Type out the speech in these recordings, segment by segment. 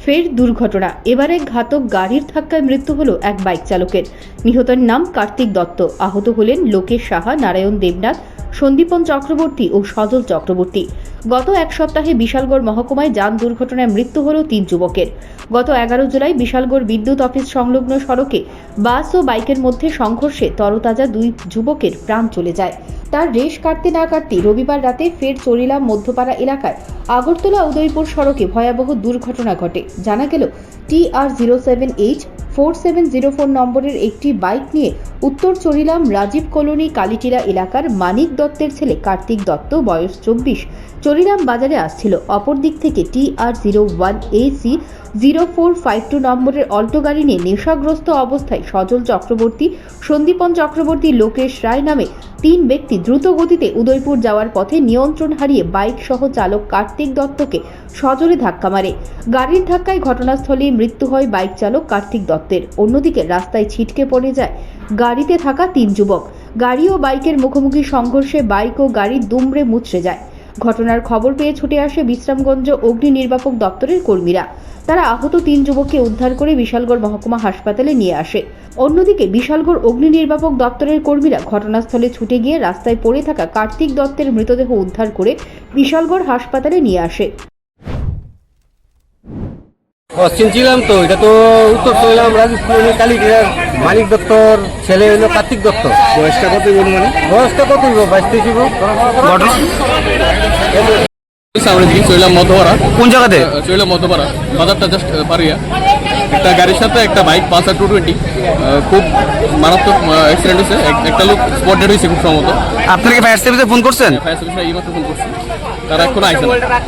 ফের দুর্ঘটনা। এবারে ঘাতক গাড়ির ধাক্কায় মৃত্যু হলো এক বাইক চালকের। নিহতের নাম কার্তিক দত্ত। আহত হলেন লোকেশ সাহা, নারায়ণ দেবনাথ, সন্দীপন চক্রবর্তী ও সজল চক্রবর্তী। গত এক সপ্তাহে বিশালগড় মহকুমায় যান দুর্ঘটনায় মৃত্যু হল 3 যুবকের। গত 11 জুলাই বিশালগড় বিদ্যুৎ অফিস সংলগ্ন সড়কে বাস ও বাইকের মধ্যে সংঘর্ষে তরতাজা 2 যুবকের প্রাণ চলে যায়। তার রেশ কাটতে না কাটতে রবিবার রাতে ফের চরিলাম মধ্যপাড়া এলাকায় আগরতলা উদয়পুর সড়কে ভয়াবহ দুর্ঘটনা ঘটে। জানা গেল, TR07H4704 নম্বরের একটি বাইক নিয়ে উত্তর চরিলাম রাজীব কলোনি কালীটিলা এলাকার মানিক দত্তের ছেলে কার্তিক দত্ত, বয়স 24, চরিলাম বাজারে আসছিল। অপর দিক থেকে TR01AC0452 নম্বরের অল্টো গাড়ি নিয়ে নেশাগ্রস্ত অবস্থায় সজল চক্রবর্তী, সন্দীপন চক্রবর্তী, লোকেশ রায় নামে 3 ব্যক্তি দ্রুত গতিতে উদয়পুর যাওয়ার পথে নিয়ন্ত্রণ হারিয়ে বাইক সহ চালক কার্তিক দত্তকে সজোরে ধাক্কা মারে। গাড়ির ধাক্কায় ঘটনাস্থলেই মৃত্যু হয় বাইক চালক কার্তিক দত্তের। অন্যদিকে রাস্তায় ছিটকে পড়ে যায় গাড়িতে থাকা 3 যুবক। গাড়ি ও বাইকের মুখোমুখি সংঘর্ষে বাইক ও গাড়ি দুমড়ে মুচড়ে যায়। ঘটনার খবর পেয়ে ছুটে আসে বিশ্রামগঞ্জ অগ্নি নির্বাপক দপ্তরের কর্মীরা। তারা আহত 3 যুবককে উদ্ধার করে বিশালগড় মহকুমা হাসপাতালে নিয়ে আসে। অন্যদিকে বিশালগড় অগ্নি নির্বাপক দপ্তরের কর্মীরা ঘটনাস্থলে ছুটে গিয়ে রাস্তায় পড়ে থাকা কার্তিক দত্তের মৃতদেহ উদ্ধার করে বিশালগড় হাসপাতালে নিয়ে আসে। চিনছিলাম তো, এটা তো উত্তর চললাম রাজীব কলোনি কালীটিলার মানিক দত্তর ছেলে হলো কার্তিক দত্ত। বয়সটা কত মানে? বয়সটা কত হইব? 22-23 আমরা দিকে চললাম মধ্যপাড়া। কোন জায়গাতে? চললাম মধ্যপাড়া, বাজারটা জাস্ট পারিয়া একটা গাড়ির সাথে একটা বাইক পালসার 220 খুব মারাত্মক অ্যাক্সিডেন্ট হয়েছে। একটা লোক স্পট ডেড হয়েছে খুব সম্ভবত। আপনি কি ফায়ার সার্ভিসে ফোন করছেন? ফায়ার সার্ভিসে এইমাত্র ফোন করছি, তারা এখনো আইসে না।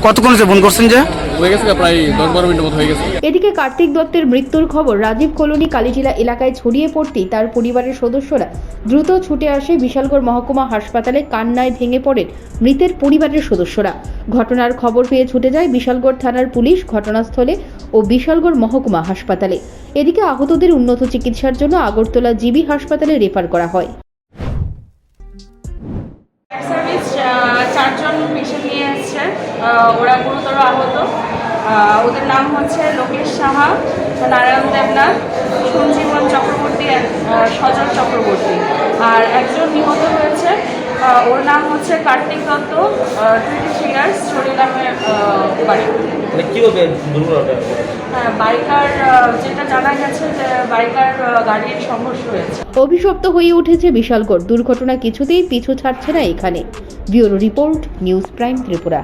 কতক্ষণ হয়েছে ফোন করছেন? যে হয়ে গেছে প্রায় 10-12 মিনিটের মতো হয়ে গেছে। এদিকে কার্তিক দত্তের মৃত্যুর খবর রাজীব কলোনি কালীটিলা এলাকায় ছড়িয়ে পড়তেই তার পরিবারের সদস্যরা দ্রুত ছুটে আসে বিশালগড় মহকুমা হাসপাতালে। কান্নায় ভেঙে পড়েন মৃতের পরিবারের সদস্যরা। ঘটনার খবর পেয়ে ছুটে যায় বিশালগড় থানার পুলিশ ঘটনাস্থলে ও বিশালগড় মহকুমা হাসপাতালে। এদিকে আহতদের উন্নত চিকিৎসার জন্য আগরতলা জিবি হাসপাতালে রেফার করা হয়। সার্ভিস 4 জন পেশেন্ট নিয়ে এসছে, ওরা গুরুতর আহত। ওদের নাম হচ্ছে লোকেশ সাহা, নারায়ণ দেবনাথ, সঞ্জীবন চক্রবর্তী, সজল চক্রবর্তী। আর একজন নিহত হয়েছে, ওর নাম হচ্ছে কার্তিক দত্ত, 23 ইয়ার্স, চরিলামের বাড়ি। কি হবে দুর্ঘটনা? হ্যাঁ, বাইকার, যেটা জানা গেছে যে বাইকার গাড়ির সংঘর্ষ হয়েছে। অভিশপ্ত হয়ে উঠেছে বিশালগড়। দুর্ঘটনা কিছুতেই পিছু ছাড়ছে না এখানে। Bureau report, news prime Tripura.